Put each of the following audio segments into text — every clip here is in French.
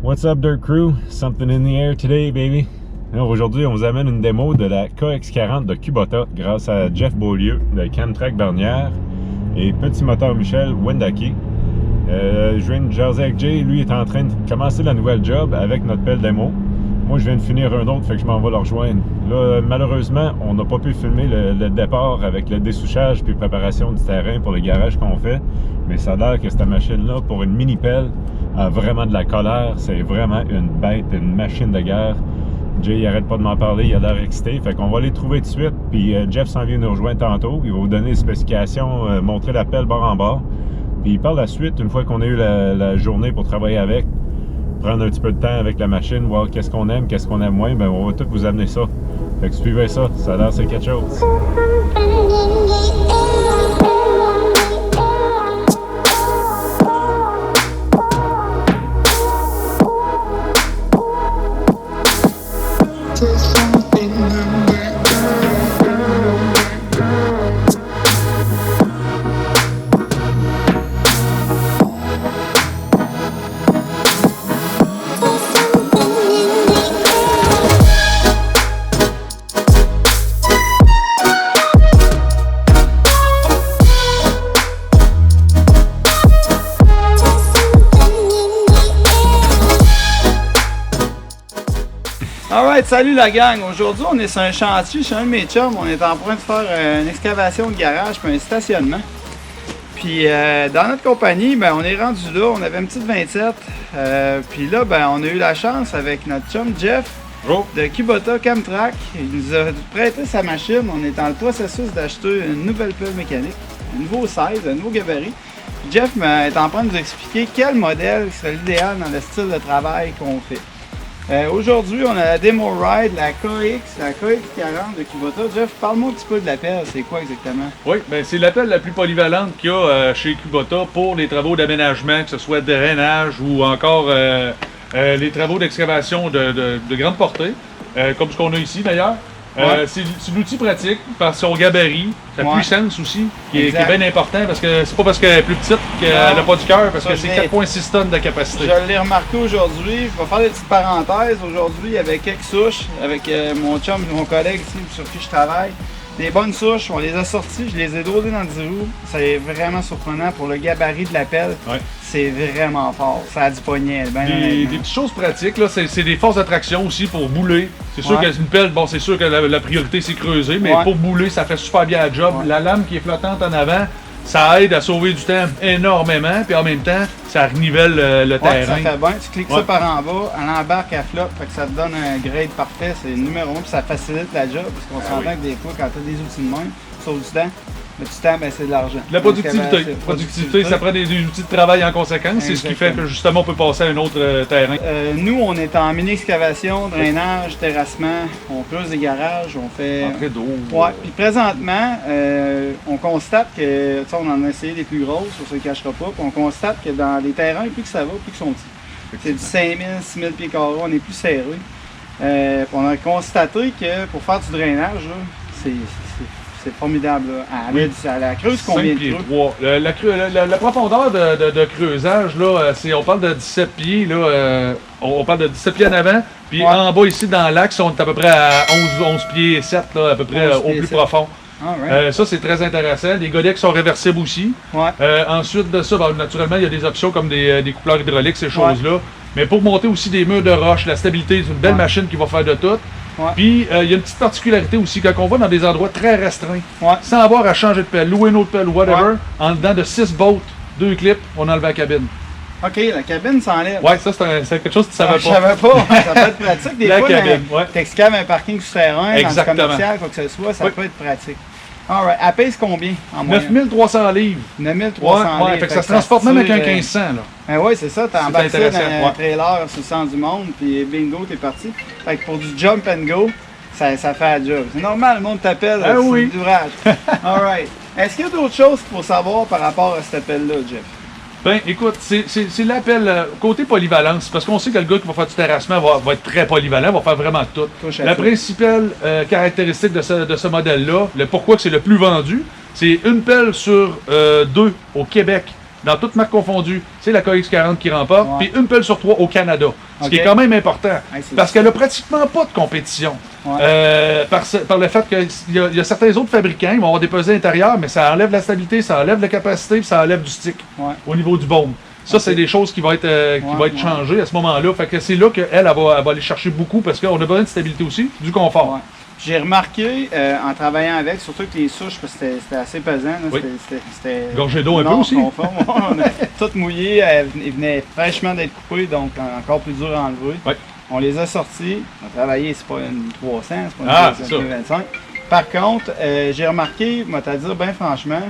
What's up Dirt Crew? Something in the air today, baby. Alors, aujourd'hui, on vous amène une démo de la KX40 de Kubota grâce à Jeff Beaulieu de Camtrack Bernière et Petit Moteur Michel Wendake. Je viens de jaser avec Jay, lui est en train de commencer la nouvelle job avec notre pelle démo. Moi, je viens de finir un autre, fait que je m'en vais le rejoindre. Là, malheureusement, on n'a pas pu filmer le départ avec le dessouchage puis préparation du terrain pour le garage qu'on fait. Mais ça a l'air que cette machine-là, pour une mini-pelle, a vraiment de la colère. C'est vraiment une bête, une machine de guerre. Jay, il arrête pas de m'en parler, il a l'air excité. Fait qu'on va les trouver tout de suite. Puis Jeff s'en vient nous rejoindre tantôt. Il va vous donner les spécifications, montrer la pelle bord en bord. Puis par la suite, une fois qu'on a eu la journée pour travailler avec, prendre un petit peu de temps avec la machine, voir qu'est-ce qu'on aime moins, ben on va tout vous amener ça. Fait que suivez ça, ça a l'air c'est quelque chose. Alright, salut la gang! Aujourd'hui, on est sur un chantier chez un de mes chums. On est en train de faire une excavation de garage puis un stationnement. Puis dans notre compagnie, ben, on est rendu là. On avait une petite 27. Puis là, ben, on a eu la chance avec notre chum Jeff de Kubota Camtrack. Il nous a prêté sa machine. On est dans le processus d'acheter une nouvelle pelle mécanique, un nouveau size, un nouveau gabarit. Jeff est en train de nous expliquer quel modèle serait l'idéal dans le style de travail qu'on fait. Aujourd'hui, on a la Demo Ride, la KX40 de Kubota. Jeff, parle-moi un petit peu de la pelle, c'est quoi exactement? Oui, ben c'est la pelle la plus polyvalente qu'il y a chez Kubota pour les travaux d'aménagement, que ce soit drainage ou encore les travaux d'excavation de grande portée, comme ce qu'on a ici d'ailleurs. Ouais. C'est l'outil pratique par son gabarit, sa puissance aussi, qui est bien important parce que c'est pas parce qu'elle est plus petite qu'elle n'a pas du cœur, parce que c'est 4,6 tonnes de capacité. Je l'ai remarqué aujourd'hui, je vais faire des petites parenthèses. Aujourd'hui, avec quelques souches, avec mon chum, mon collègue ici sur qui je travaille, des bonnes souches, on les a sorties, je les ai dosées dans le 10 roues. C'est vraiment surprenant pour le gabarit de la pelle. Ouais. C'est vraiment fort, ça a du poignet. Des petites choses pratiques, là, c'est des forces d'attraction aussi pour bouler. C'est sûr qu'une pelle, bon, c'est sûr que la priorité c'est creuser, mais pour bouler, ça fait super bien la job. La lame qui est flottante en avant, ça aide à sauver du temps énormément, puis en même temps, ça renivelle le terrain. Ça fait bien, tu cliques ça par en bas, elle embarque, elle flotte, fait que ça te donne un grade parfait, c'est le numéro 1, puis ça facilite la job, parce qu'on s'entend que des fois, quand tu as des outils de main, sauve du temps. Le temps, ben, c'est de l'argent. La productivité, ça prend des outils de travail en conséquence. C'est ce qui fait que justement on peut passer à un autre terrain. Nous, on est en mini-excavation, drainage, terrassement, on creuse des garages, on fait... Entrée d'eau. Ouais, puis présentement, on constate que, tu sais, on en a essayé des plus grosses, on se le cachera pas, puis on constate que dans les terrains, plus que ça va, plus qu'ils sont petits. C'est du 5000, 6000 pieds carrés, on est plus serré. On a constaté que pour faire du drainage, là, c'est formidable. À la creuse, combien de trous? La profondeur de creusage, là, on parle de 17 pieds. Là, on parle de 17 pieds en avant. Puis en bas, ici, dans l'axe, on est à peu près à 11 pieds 7, là, à peu près au plus profond. Ça, c'est très intéressant. Les godets qui sont réversibles aussi. Ensuite de ça, naturellement, il y a des options comme des coupleurs hydrauliques, ces choses-là. Mais pour monter aussi des murs de roche, la stabilité, c'est une belle machine qui va faire de tout. Puis, il y a une petite particularité aussi, quand on va dans des endroits très restreints, sans avoir à changer de pelle, louer une autre pelle ou whatever, en dedans de 6 bottes, 2 clips, on enlève la cabine. OK, la cabine s'enlève. Ouais, ça, c'est quelque chose que tu savais pas. Je savais pas. Ça peut être pratique. Des fois, tu excaves un parking souterrain, dans le commercial, quoi que ce soit, ça peut être pratique. Alright, elle pèse combien en moyenne? 9300 livres. 9300 livres. Fait que ça se transporte même avec un 1500, là. Ben oui, c'est ça. T'as embarqué ça dans un trailer sur le centre du monde, puis bingo, t'es parti. Fait que pour du jump and go, ça fait la job. C'est normal, le monde t'appelle, c'est du d'ouvrage. Alright. Est-ce qu'il y a d'autres choses qu'il faut savoir par rapport à cet appel-là, Jeff? Ben, écoute, c'est l'appel côté polyvalence, parce qu'on sait que le gars qui va faire du terrassement va être très polyvalent, va faire vraiment tout. La principale caractéristique de ce modèle-là, le pourquoi que c'est le plus vendu, c'est une pelle sur deux au Québec dans toutes marques confondues, c'est la KX40 qui remporte, Ouais. puis une pelle sur 3 au Canada. Ce qui est Ok. quand même important, c'est parce qu'elle a pratiquement pas de compétition. Ouais. Par le fait qu'il y a certains autres fabricants, ils vont avoir des pesées intérieures, mais ça enlève la stabilité, ça enlève la capacité, puis ça enlève du stick au niveau du baume. Ça, c'est des choses qui vont être, changées à ce moment-là. Fait que c'est là qu'elle elle va aller chercher beaucoup, parce qu'on a besoin de stabilité aussi, du confort. Ouais. J'ai remarqué, en travaillant avec, surtout que les souches, parce que c'était assez pesant. Là, Oui. c'était Gorgée d'eau un peu non aussi. conforme. On a tout mouillé, ils venaient fraîchement d'être coupés, donc encore plus dur à enlever. Oui. On les a sortis, on a travaillé, c'est pas une 300, c'est pas une c'est ça. 25. Par contre, j'ai remarqué, moi t'as dire bien franchement,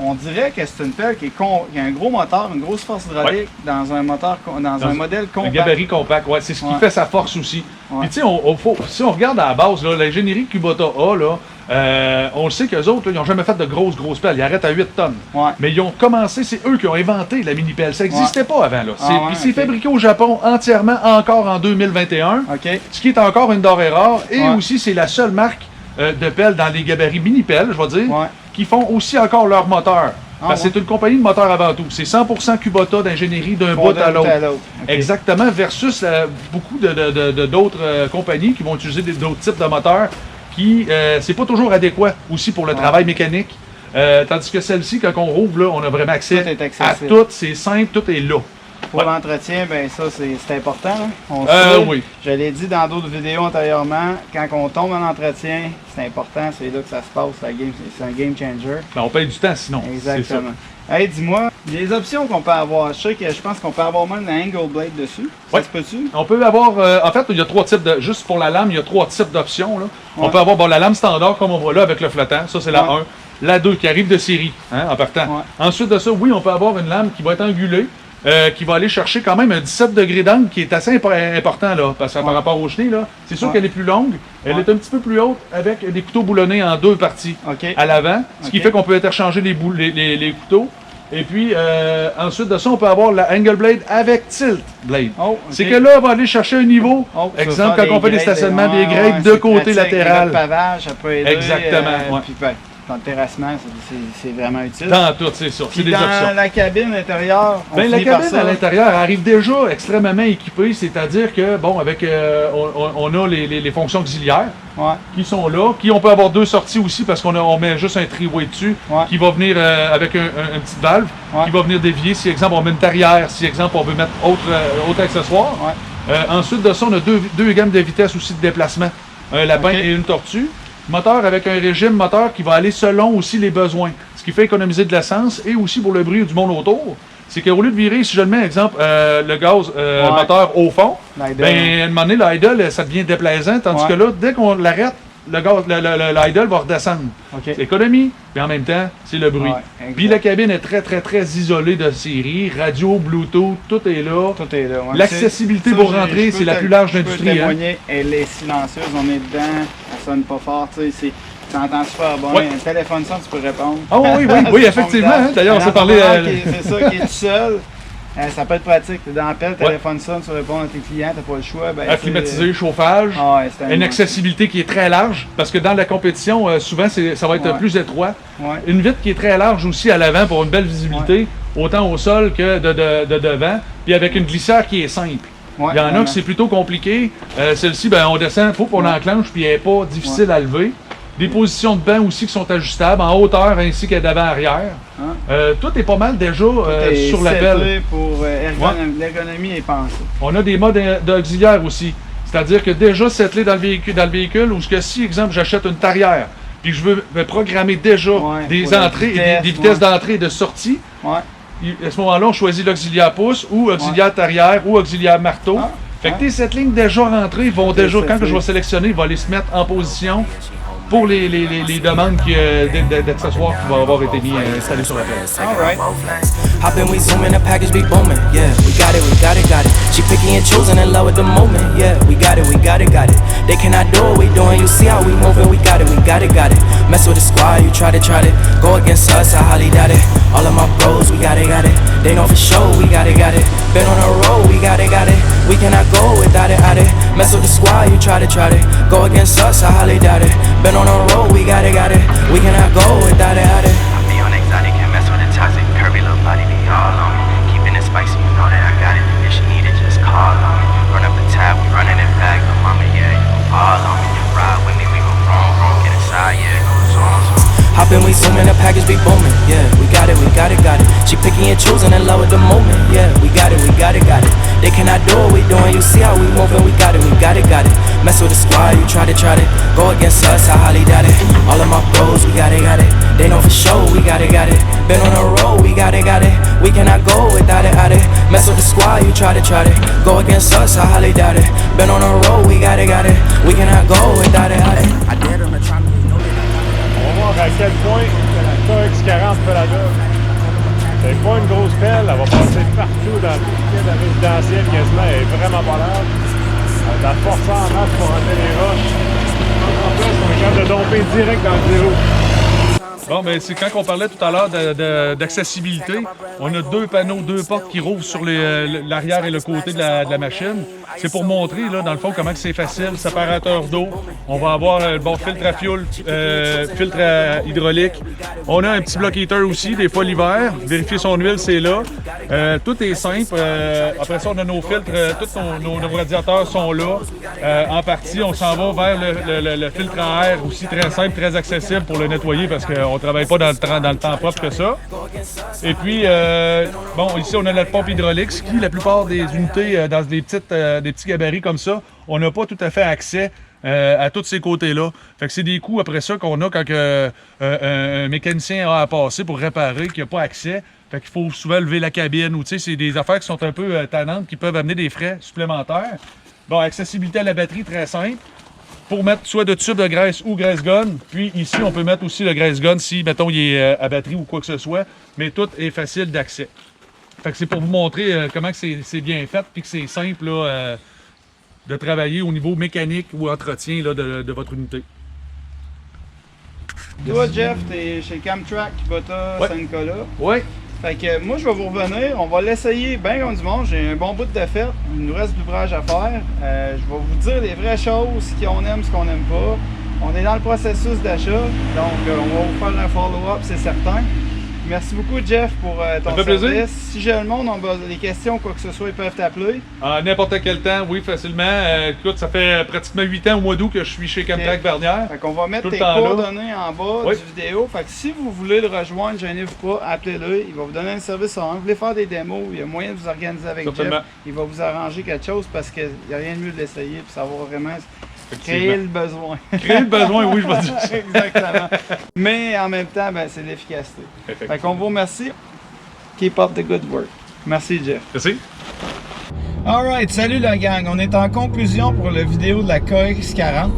on dirait que c'est une pelle qui a un gros moteur, une grosse force hydraulique dans un moteur, dans un modèle Un compact. gabarit compact, ouais, c'est ce qui Ouais. fait sa force aussi. Ouais. Puis tu sais, si on regarde à la base, là, l'ingénierie que Kubota a, là, on le sait qu'eux autres, là, ils n'ont jamais fait de grosses pelles. Ils arrêtent à 8 tonnes. Ouais. Mais ils ont commencé, c'est eux qui ont inventé la mini-pelle. Ça n'existait pas avant. Là. Ah ouais, Puis c'est ok. fabriqué au Japon entièrement encore en 2021. OK. Ce qui est encore une denrée rare. Et Ouais. aussi, c'est la seule marque de pelle dans les gabarits mini-pelles, je vais dire, Ouais. qui font aussi encore leur moteur. Parce que ouais. c'est une compagnie de moteur avant tout. C'est 100% Kubota d'ingénierie d'un bout à l'autre. OK. Exactement, versus beaucoup d'autres compagnies qui vont utiliser d'autres types de moteurs qui, c'est pas toujours adéquat aussi pour le travail mécanique. Tandis que celle-ci, quand on rouvre, là, on a vraiment accès Tout est à accessible. tout, c'est simple, tout est là. Pour Ouais. l'entretien, ben ça, c'est important. Hein. On sait, Oui. je l'ai dit dans d'autres vidéos antérieurement, quand on tombe en entretien, c'est important, c'est là que ça se passe, c'est un game changer. Ben, on paye du temps sinon. Exactement. Hey, dis-moi, les options qu'on peut avoir, je pense qu'on peut avoir même un angle blade dessus. Ça Ouais. se peut-tu? On peut avoir, en fait, il y a 3 types de, juste pour la lame, il y a 3 types d'options. Là. On Ouais. peut avoir la lame standard comme on voit là avec le flottant, ça c'est la Ouais. 1. La 2 qui arrive de série, en partant. Ouais. Ensuite de ça, oui, on peut avoir une lame qui va être angulée, qui va aller chercher quand même un 17 degrés d'angle qui est assez important là, parce que par rapport au chenille, là, c'est sûr Ouais. qu'elle est plus longue, elle Ouais. est un petit peu plus haute avec des couteaux boulonnés en 2 parties OK. à l'avant, ce qui Ok. fait qu'on peut interchanger les couteaux. Et puis, ensuite de ça, on peut avoir la angle blade avec tilt blade. Oh, ok. C'est que là, on va aller chercher un niveau. Oh, tu Exemple, vas faire quand on fait des grades, stationnements, des ouais, grades de c'est côté pratique. latéral. Le pavage, ça peut aider. Exactement, ouais. Puis, ben, dans le terrassement, c'est vraiment utile. Dans tout, c'est ça. C'est Puis des options. dans la cabine intérieure, on Ben, la finit par cabine ça. à l'intérieur arrive déjà extrêmement équipée, c'est-à-dire que, bon, avec on a les fonctions auxiliaires Ouais. qui sont là, qui on peut avoir 2 sorties aussi parce on met juste un triway dessus Ouais. qui va venir avec une petite valve Ouais. qui va venir dévier si, exemple, on met une tarière, si, exemple, on veut mettre autre accessoire. Ouais. Ensuite de ça, on a deux gammes de vitesse aussi de déplacement, un lapin Ok. et une tortue. Moteur avec un régime moteur qui va aller selon aussi les besoins, ce qui fait économiser de l'essence et aussi pour le bruit du monde autour. C'est qu'au lieu de virer, si je le mets, exemple, le gaz Ouais. moteur au fond, L'idle. ben, à un moment donné, l'idle, ça devient déplaisant, tandis Ouais. que là, dès qu'on l'arrête, l'idle va redescendre. OK. C'est l'économie, mais en même temps, c'est le bruit. Ouais, exact. Puis la cabine est très, très, très isolée de série, radio, Bluetooth, tout est là. Tout est là. Ouais. L'accessibilité Ça, pour je rentrer, peux c'est la plus large d'industrie, Je peux hein. témoigner, elle est silencieuse, on est dedans, elle sonne pas fort, tu sais, tu entends super bon. Ouais. Un téléphone sonne, tu peux répondre. Ah oui, C'est effectivement, formidable. hein. D'ailleurs, on Un s'est parlé, entrepreneur c'est ça, qui est tout seul. Ça peut être pratique. T'es dans la pelle, le téléphone sonne, tu réponds à tes clients, t'as pas le choix. Ben, Acclimatisé, chauffage. Ah ouais, c'est Une accessibilité qui est très large, parce que dans la compétition, souvent, ça va être Ouais. plus étroit. Ouais. Une vitre qui est très large aussi à l'avant pour une belle visibilité, autant au sol que de devant, puis avec une glissière qui est simple. Ouais, Il y en a vraiment. que c'est plutôt compliqué. Celle-ci, ben, on descend, faut qu'on l'enclenche, puis elle n'est pas difficile à lever. Des positions de banc aussi qui sont ajustables, en hauteur ainsi que d'avant-arrière. Tout est pas mal déjà Et sur la seté pelle. pour l'ergonomie est pensée. On a des modes d'auxiliaire aussi. C'est-à-dire que déjà settlé dans le véhicule ou que si, exemple, j'achète une tarière, puis que je veux programmer déjà Ouais, des pour la entrées et vitesse, des vitesses ouais. d'entrée et de sortie, Ouais. à ce moment-là, on choisit l'auxiliaire pouce ou auxiliaire tarière ou auxiliaire marteau. Ah, Fait que tes cette ligne déjà rentrées vont déjà, quand que je vais sélectionner, il va aller se mettre en position pour les demandes d'accessoires qui vont avoir été mis installés sur la pelle. Alright. Hop in, we zoom in, the package be booming. Yeah, we got it, we got it, got it. She picky and choosing, in love with the moment. Yeah, we got it, we got it, got it. They cannot do what we doing. You see how we moving? We got it, we got it, got it. Mess with the squad, you try to go against us. I highly doubt it. All of my bros, we got it, got it. They know for sure, we got it, got it. Been on the road, we got it, got it. We cannot go without it, out it. Mess with the squad, you try to go against us. I highly doubt it. Been on the road, we got it, got it. We cannot go without it, out it. I be on exotic, can't mess with the toxic. She picky and choosing in love with the moment. Yeah, we got it, we got it, got it. They cannot do what we doing. You see how we moving? We got it, we got it, got it. Mess with the squad, you try to go against us. I highly doubt it. All of my bros, we got it, got it. They know for sure, we got it, got it. Been on the road, we got it, got it. We cannot go without it, out it. Mess with the squad, you try to go against us. I highly doubt it. Been on the road, we got it, got it. We cannot go without it, out it. I dare them to try me. On va voir à quel point la KX40 fait la job. C'est pas une grosse pelle, elle va passer partout dans tout le de la résidentielle quasiment, elle est vraiment volable. Elle a force en masse pour rentrer les roches. En plus, on est capable de domper direct dans le zéro. Bon, mais c'est quand on parlait tout à l'heure d'accessibilité, on a deux panneaux, deux portes qui rouvrent sur l'arrière et le côté de la machine. C'est pour montrer, là, dans le fond, comment c'est facile. Séparateur d'eau. On va avoir le bon filtre à fuel, filtre hydraulique. On a un petit block heater aussi, des fois l'hiver. Vérifier son huile, c'est là. Tout est simple. Après ça, on a nos filtres. Tous nos radiateurs sont là. En partie, on s'en va vers le filtre en air aussi, très simple, très accessible pour le nettoyer parce qu'on ne travaille pas dans le temps propre que ça. Et puis, bon, ici, on a la pompe hydraulique, ce qui, la plupart des unités dans des petits gabarits comme ça, on n'a pas tout à fait accès à tous ces côtés-là. Fait que c'est des coûts après ça qu'on a quand un mécanicien a à passer pour réparer, qu'il n'a pas accès. Fait qu'il faut souvent lever la cabine ou, tu sais, c'est des affaires qui sont un peu tannantes, qui peuvent amener des frais supplémentaires. Bon, accessibilité à la batterie, très simple. Pour mettre soit de tube de graisse ou graisse gun. Puis ici, on peut mettre aussi le graisse gun si, mettons, il est à batterie ou quoi que ce soit. Mais tout est facile d'accès. Fait que c'est pour vous montrer comment c'est bien fait puis que c'est simple là, de travailler au niveau mécanique ou entretien là, de votre unité. Toi, Jeff, t'es chez Camtrack, Kubota, Ouais. Saint-Nicolas. Oui. Fait que moi, je vais vous revenir. On va l'essayer bien comme du monde. J'ai un bon bout de fait. Il nous reste de l'ouvrage à faire. Je vais vous dire les vraies choses, ce qu'on aime, ce qu'on n'aime pas. On est dans le processus d'achat. Donc, on va vous faire un follow-up, c'est certain. Merci beaucoup, Jeff, pour ton fait service. plaisir. Si j'ai le monde, on a des questions, quoi que ce soit, ils peuvent t'appeler. À n'importe quel temps, oui, facilement. Écoute, ça fait pratiquement 8 ans au mois d'août que je suis chez Camtrack Bernière. Fait qu'on va mettre Tout le tes temps là. coordonnées en bas Oui. du vidéo. Fait que si vous voulez le rejoindre, gênez-vous pas, appelez-le. Il va vous donner un service en. Vous voulez faire des démos, il y a moyen de vous organiser avec Certainement. Jeff. Il va vous arranger quelque chose parce qu'il n'y a rien de mieux de l'essayer et savoir vraiment créer le besoin. Créer le besoin, oui, je vais dire ça. Exactement. Mais en même temps, ben, c'est l'efficacité. Fait qu'on vous remercie. Keep up the good work. Merci, Jeff. Merci. Alright, salut la gang. On est en conclusion pour la vidéo de la KX40.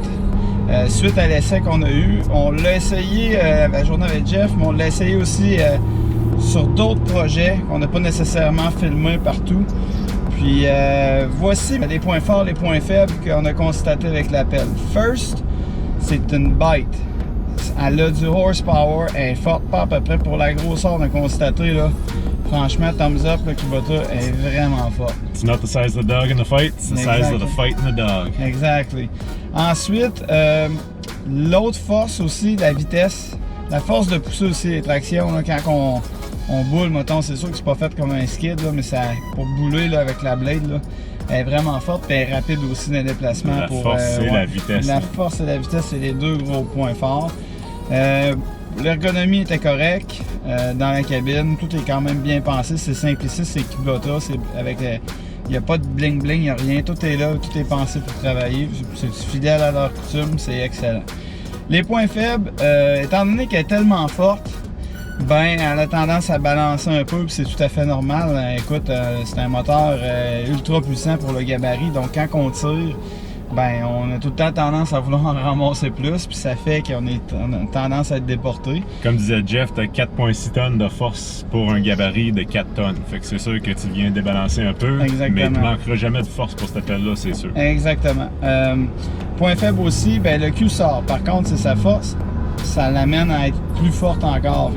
Suite à l'essai qu'on a eu. On l'a essayé la journée avec Jeff, mais on l'a essayé aussi sur d'autres projets qu'on n'a pas nécessairement filmé partout. Puis voici les points forts, les points faibles qu'on a constatés avec l'appel. First, c'est une bite. Elle a du horsepower, elle est forte, pas à peu près pour la grosseur qu'on a constaté là. Franchement, thumbs up, le Kubota est vraiment fort. It's not the size of the dog in the fight, it's the size of the fight in the dog. Exactly. Ensuite, l'autre force aussi, la vitesse. La force de pousser aussi les tractions, là, quand on boule, mettons, c'est sûr que c'est pas fait comme un skid, là, mais ça, pour bouler là, avec la blade, là, elle est vraiment forte et elle est rapide aussi dans les déplacements. La force et la vitesse. La force et la vitesse, c'est les deux gros points forts. L'ergonomie était correcte dans la cabine, tout est quand même bien pensé, c'est simpliciste, c'est Kubota, c'est avec il n'y a pas de bling bling, il n'y a rien, tout est là, tout est pensé pour travailler, c'est fidèle à leur coutume, c'est excellent. Les points faibles, étant donné qu'elle est tellement forte, ben elle a tendance à balancer un peu, puis c'est tout à fait normal. Écoute, c'est un moteur ultra puissant pour le gabarit, donc quand on tire, ben on a tout le temps tendance à vouloir en ramasser plus, puis ça fait qu'on a tendance à être déporté. Comme disait Jeff, tu as 4,6 tonnes de force pour un gabarit de 4 tonnes. Fait que c'est sûr que tu viens débalancer un peu, Exactement. mais tu ne manqueras jamais de force pour cet appel-là, c'est sûr. Exactement. Point faible aussi, ben le cul sort. Par contre, c'est sa force, ça l'amène à être plus forte encore.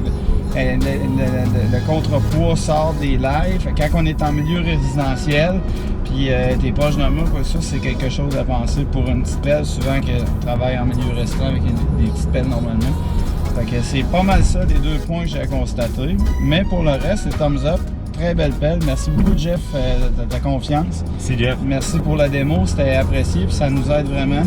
Le contrepoids sort des lives. Quand on est en milieu résidentiel, puis t'es proche d'un mur, ça c'est quelque chose à penser pour une petite pelle. Souvent qu'on travaille en milieu restreint avec des petites pelles normalement. Fait que c'est pas mal ça, les deux points que j'ai constatés. Mais pour le reste, c'est thumbs up. Très belle pelle. Merci beaucoup, Jeff, de ta confiance. Merci, Jeff. Merci pour la démo, c'était apprécié, puis ça nous aide vraiment.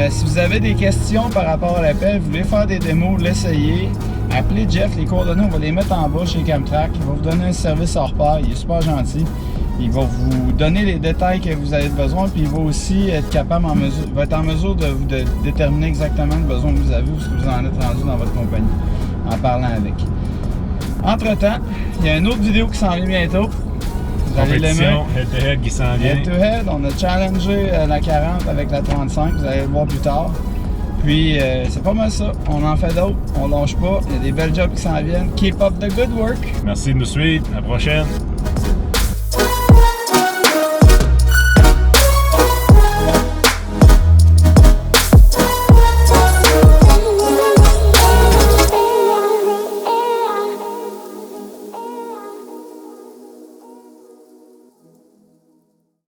Si vous avez des questions par rapport à la pelle, vous voulez faire des démos, l'essayer, appelez Jeff, les coordonnées, on va les mettre en bas chez Camtrack. Il va vous donner un service hors pair, il est super gentil. Il va vous donner les détails que vous avez besoin, puis il va aussi être capable va être en mesure de déterminer exactement le besoin que vous avez ou ce que vous en êtes rendu dans votre compagnie, en parlant avec. Entre-temps, il y a une autre vidéo qui s'en vient bientôt. Vous allez l'aimer. Head-to-head qui s'en vient. Head-to-head, on a challengé la 40 avec la 35, vous allez le voir plus tard. Puis c'est pas mal ça, on en fait d'autres, on lâche pas, il y a des belles jobs qui s'en viennent. Keep up the good work! Merci de nous suivre, à la prochaine!